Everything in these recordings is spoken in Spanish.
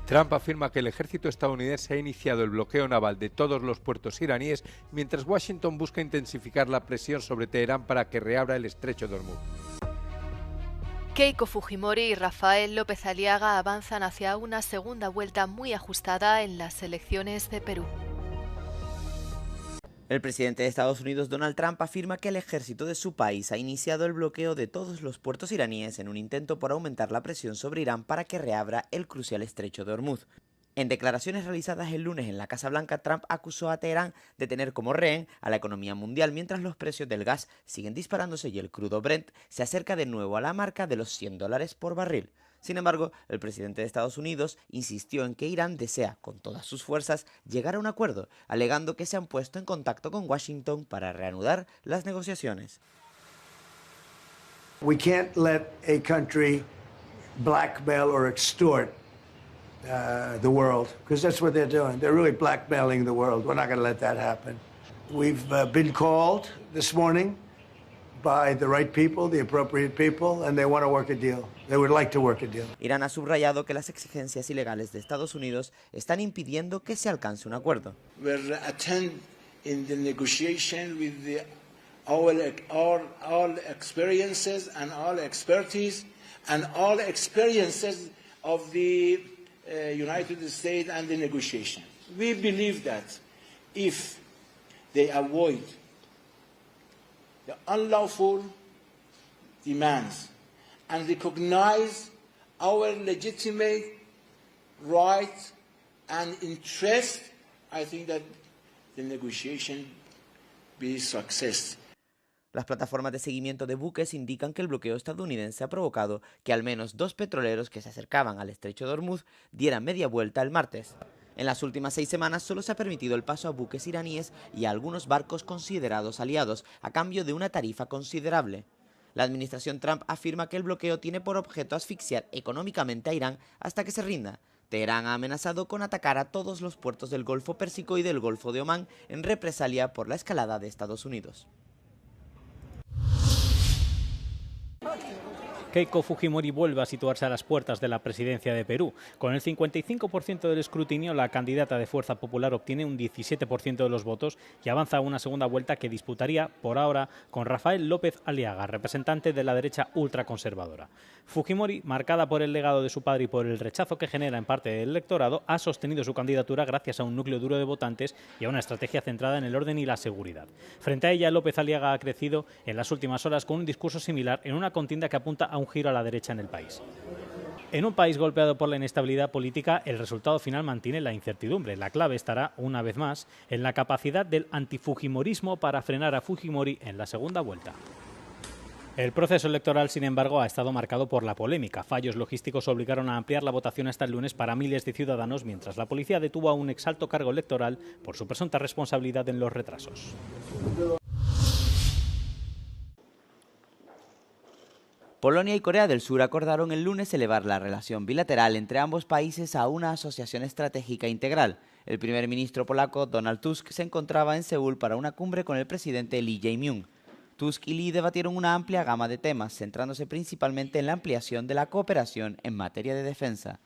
Trump afirma que el ejército estadounidense ha iniciado el bloqueo naval de todos los puertos iraníes, mientras Washington busca intensificar la presión sobre Teherán para que reabra el estrecho de Hormuz. Keiko Fujimori y Rafael López Aliaga avanzan hacia una segunda vuelta muy ajustada en las elecciones de Perú. El presidente de Estados Unidos, Donald Trump, afirma que el ejército de su país ha iniciado el bloqueo de todos los puertos iraníes en un intento por aumentar la presión sobre Irán para que reabra el crucial estrecho de Hormuz. En declaraciones realizadas el lunes en la Casa Blanca, Trump acusó a Teherán de tener como rehén a la economía mundial mientras los precios del gas siguen disparándose y el crudo Brent se acerca de nuevo a la marca de los $100 por barril. Sin embargo, el presidente de Estados Unidos insistió en que Irán desea, con todas sus fuerzas, llegar a un acuerdo, alegando que se han puesto en contacto con Washington para reanudar las negociaciones. We can't let a country blackmail or extort the world, because that's what they're doing. They're really blackmailing the world. We're not going to let that happen. We've been called this morning by the right people, the appropriate people, and they want to work a deal. They would like to work a deal. Irán ha subrayado que las exigencias ilegales de Estados Unidos están impidiendo que se alcance un acuerdo. We're attend in the negotiation with all experiences and all expertise and all experiences of the United States and the negotiation. We believe that if they avoid the unlawful demands and recognize our legitimate rights and interest, I think that the negotiation be success. Las plataformas de seguimiento de buques indican que el bloqueo estadounidense ha provocado que al menos 2 petroleros que se acercaban al estrecho de Hormuz dieran media vuelta el martes. En las últimas 6 semanas solo se ha permitido el paso a buques iraníes y a algunos barcos considerados aliados, a cambio de una tarifa considerable. La administración Trump afirma que el bloqueo tiene por objeto asfixiar económicamente a Irán hasta que se rinda. Teherán ha amenazado con atacar a todos los puertos del Golfo Pérsico y del Golfo de Omán en represalia por la escalada de Estados Unidos. Keiko Fujimori vuelve a situarse a las puertas de la presidencia de Perú. Con el 55% del escrutinio, la candidata de Fuerza Popular obtiene un 17% de los votos y avanza a una segunda vuelta que disputaría, por ahora, con Rafael López Aliaga, representante de la derecha ultraconservadora. Fujimori, marcada por el legado de su padre y por el rechazo que genera en parte del electorado, ha sostenido su candidatura gracias a un núcleo duro de votantes y a una estrategia centrada en el orden y la seguridad. Frente a ella, López Aliaga ha crecido en las últimas horas con un discurso similar en una contienda que apunta a un giro a la derecha en el país. En un país golpeado por la inestabilidad política, el resultado final mantiene la incertidumbre. La clave estará, una vez más, en la capacidad del antifujimorismo para frenar a Fujimori en la segunda vuelta. El proceso electoral, sin embargo, ha estado marcado por la polémica. Fallos logísticos obligaron a ampliar la votación hasta el lunes para miles de ciudadanos, mientras la policía detuvo a un exalto cargo electoral por su presunta responsabilidad en los retrasos. Polonia y Corea del Sur acordaron el lunes elevar la relación bilateral entre ambos países a una asociación estratégica integral. El primer ministro polaco, Donald Tusk, se encontraba en Seúl para una cumbre con el presidente Lee Jae-myung. Tusk y Lee debatieron una amplia gama de temas, centrándose principalmente en la ampliación de la cooperación en materia de defensa.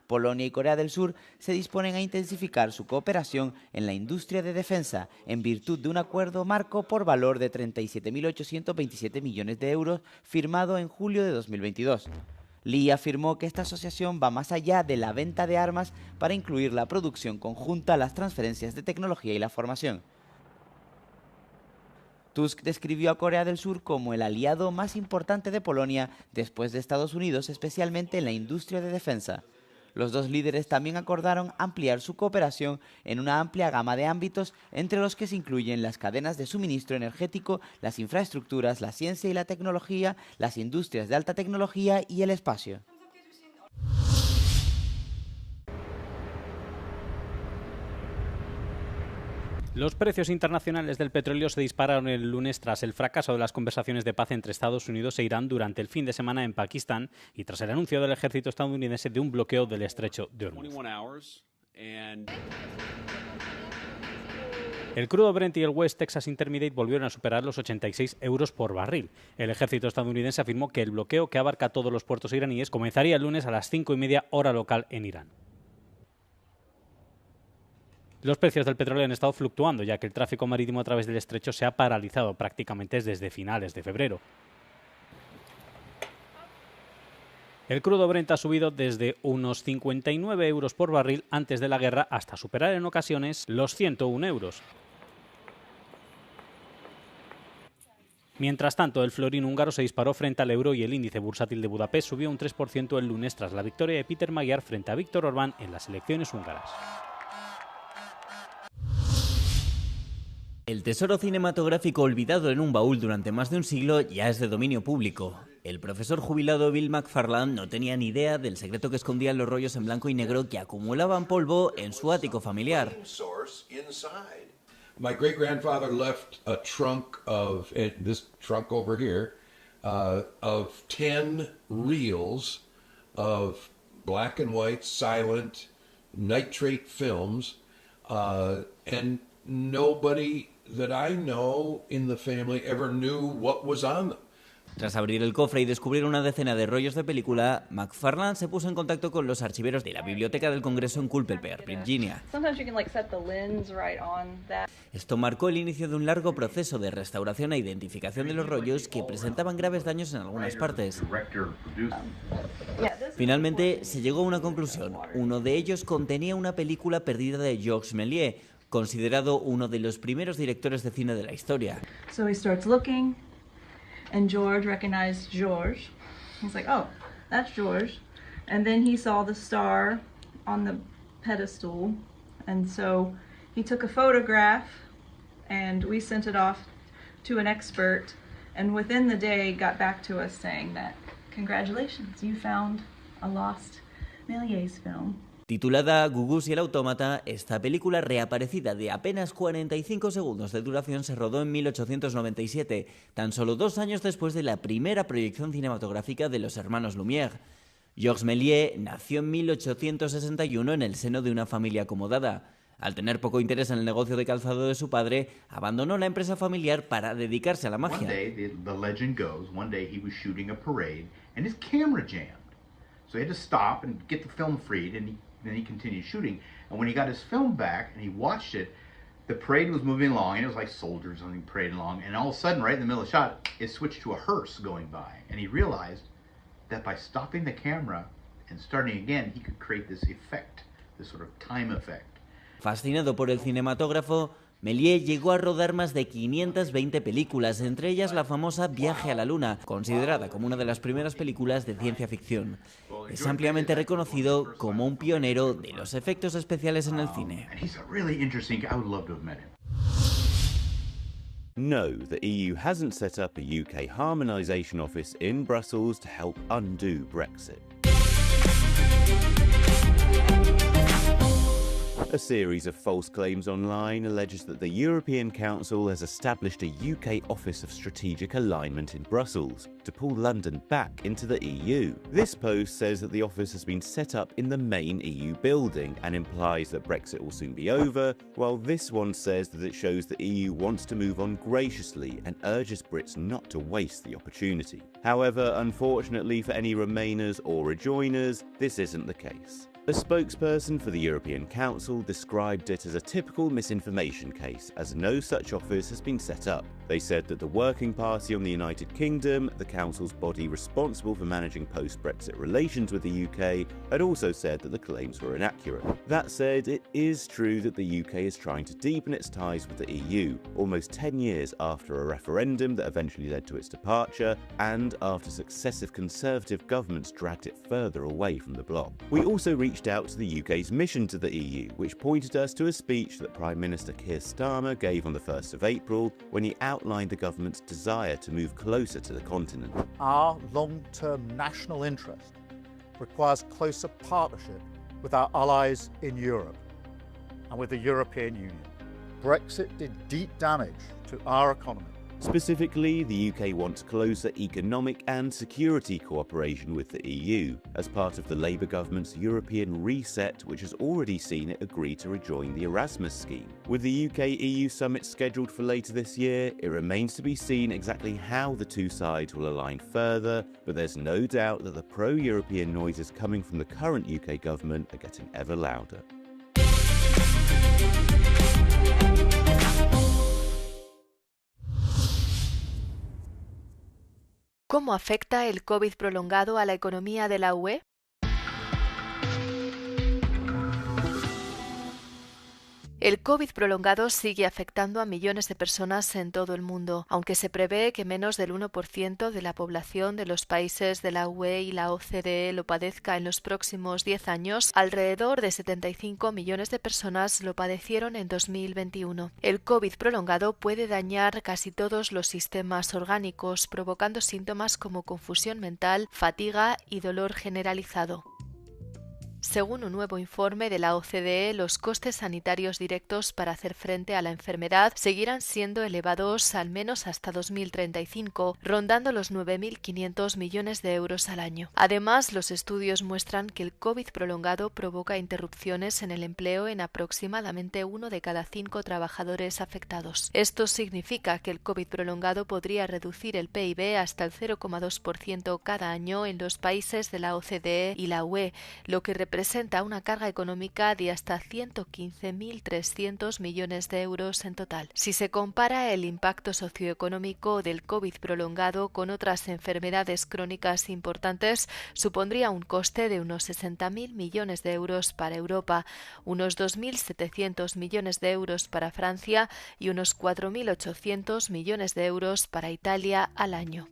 Polonia y Corea del Sur se disponen a intensificar su cooperación en la industria de defensa en virtud de un acuerdo marco por valor de 37.827 millones de euros firmado en julio de 2022. Lee afirmó que esta asociación va más allá de la venta de armas para incluir la producción conjunta, las transferencias de tecnología y la formación. Tusk describió a Corea del Sur como el aliado más importante de Polonia después de Estados Unidos, especialmente en la industria de defensa. Los dos líderes también acordaron ampliar su cooperación en una amplia gama de ámbitos, entre los que se incluyen las cadenas de suministro energético, las infraestructuras, la ciencia y la tecnología, las industrias de alta tecnología y el espacio. Los precios internacionales del petróleo se dispararon el lunes tras el fracaso de las conversaciones de paz entre Estados Unidos e Irán durante el fin de semana en Pakistán y tras el anuncio del ejército estadounidense de un bloqueo del estrecho de Hormuz. El crudo Brent y el West Texas Intermediate volvieron a superar los 86 euros por barril. El ejército estadounidense afirmó que el bloqueo, que abarca todos los puertos iraníes, comenzaría el lunes a las 5:30 hora local en Irán. Los precios del petróleo han estado fluctuando, ya que el tráfico marítimo a través del estrecho se ha paralizado prácticamente desde finales de febrero. El crudo Brent ha subido desde unos 59 euros por barril antes de la guerra hasta superar en ocasiones los 101 euros. Mientras tanto, el florín húngaro se disparó frente al euro y el índice bursátil de Budapest subió un 3% el lunes tras la victoria de Peter Magyar frente a Viktor Orbán en las elecciones húngaras. El tesoro cinematográfico olvidado en un baúl durante más de un siglo ya es de dominio público. El profesor jubilado Bill McFarland no tenía ni idea del secreto que escondían los rollos en blanco y negro que acumulaban polvo en su ático familiar. My great-grandfather left a trunk of, this trunk over here, of 10 reels of black and white, silent, nitrate films, and nobody that I know in the family ever knew what was on them. Tras abrir el cofre y descubrir una decena de rollos de película, McFarland se puso en contacto con los archiveros de la Biblioteca del Congreso en Culpeper, Virginia. Esto marcó el inicio de un largo proceso de restauración e identificación de los rollos que presentaban graves daños en algunas partes. Finalmente se llegó a una conclusión. Uno de ellos contenía una película perdida de Georges Méliès, considerado uno de los primeros directores de cine de la historia. So he starts looking. And George recognized George. He's like, oh, that's George. And then he saw the star on the pedestal. And so he took a photograph and we sent it off to an expert. And within the day got back to us saying that, congratulations, you found a lost Méliès film. Titulada Gugus y el autómata, esta película reaparecida de apenas 45 segundos de duración se rodó en 1897, tan solo 2 años después de la primera proyección cinematográfica de los hermanos Lumière. Georges Méliès nació en 1861 en el seno de una familia acomodada. Al tener poco interés en el negocio de calzado de su padre, abandonó la empresa familiar para dedicarse a la magia. One day, the legend goes, one day he was shooting a parade and his camera jammed. So he had to stop and get the film freed, and then he continued shooting. And when he got his film back and he watched it, the parade was moving along, and it was like soldiers or something parading along. And all of a sudden, right in the middle of the shot, it switched to a hearse going by. And he realized that by stopping the camera and starting again, he could create this effect, this sort of time effect. Fascinado por el cinematógrafo, Méliès llegó a rodar más de 520 películas, entre ellas la famosa Viaje a la Luna, considerada como una de las primeras películas de ciencia ficción. Es ampliamente reconocido como un pionero de los efectos especiales en el cine. No, the EU hasn't set up a UK harmonisation office in Brussels to help undo Brexit. A series of false claims online alleges that the European Council has established a UK Office of Strategic Alignment in Brussels to pull London back into the EU. This post says that the office has been set up in the main EU building and implies that Brexit will soon be over, while this one says that it shows the EU wants to move on graciously and urges Brits not to waste the opportunity. However, unfortunately for any Remainers or Rejoiners, this isn't the case. A spokesperson for the European Council described it as a typical misinformation case, as no such office has been set up. They said that the Working Party on the United Kingdom, the Council's body responsible for managing post-Brexit relations with the UK, had also said that the claims were inaccurate. That said, it is true that the UK is trying to deepen its ties with the EU, almost 10 years after a referendum that eventually led to its departure, and after successive Conservative governments dragged it further away from the bloc. We also reached out to the UK's mission to the EU, which pointed us to a speech that Prime Minister Keir Starmer gave on the 1st of April when he outlined the government's desire to move closer to the continent. Our long-term national interest requires closer partnership with our allies in Europe and with the European Union. Brexit did deep damage to our economy. Specifically, the UK wants closer economic and security cooperation with the EU, as part of the Labour government's European reset, which has already seen it agree to rejoin the Erasmus scheme. With the UK-EU summit scheduled for later this year, it remains to be seen exactly how the two sides will align further, but there's no doubt that the pro-European noises coming from the current UK government are getting ever louder. ¿Cómo afecta el COVID prolongado a la economía de la UE? El COVID prolongado sigue afectando a millones de personas en todo el mundo, aunque se prevé que menos del 1% de la población de los países de la UE y la OCDE lo padezca en los próximos 10 años. Alrededor de 75 millones de personas lo padecieron en 2021. El COVID prolongado puede dañar casi todos los sistemas orgánicos, provocando síntomas como confusión mental, fatiga y dolor generalizado. Según un nuevo informe de la OCDE, los costes sanitarios directos para hacer frente a la enfermedad seguirán siendo elevados al menos hasta 2035, rondando los 9.500 millones de euros al año. Además, los estudios muestran que el COVID prolongado provoca interrupciones en el empleo en aproximadamente 1 de cada 5 trabajadores afectados. Esto significa que el COVID prolongado podría reducir el PIB hasta el 0,2% cada año en los países de la OCDE y la UE, lo que representa una carga económica de hasta 115.300 millones de euros en total. Si se compara el impacto socioeconómico del COVID prolongado con otras enfermedades crónicas importantes, supondría un coste de unos 60.000 millones de euros para Europa, unos 2.700 millones de euros para Francia y unos 4.800 millones de euros para Italia al año.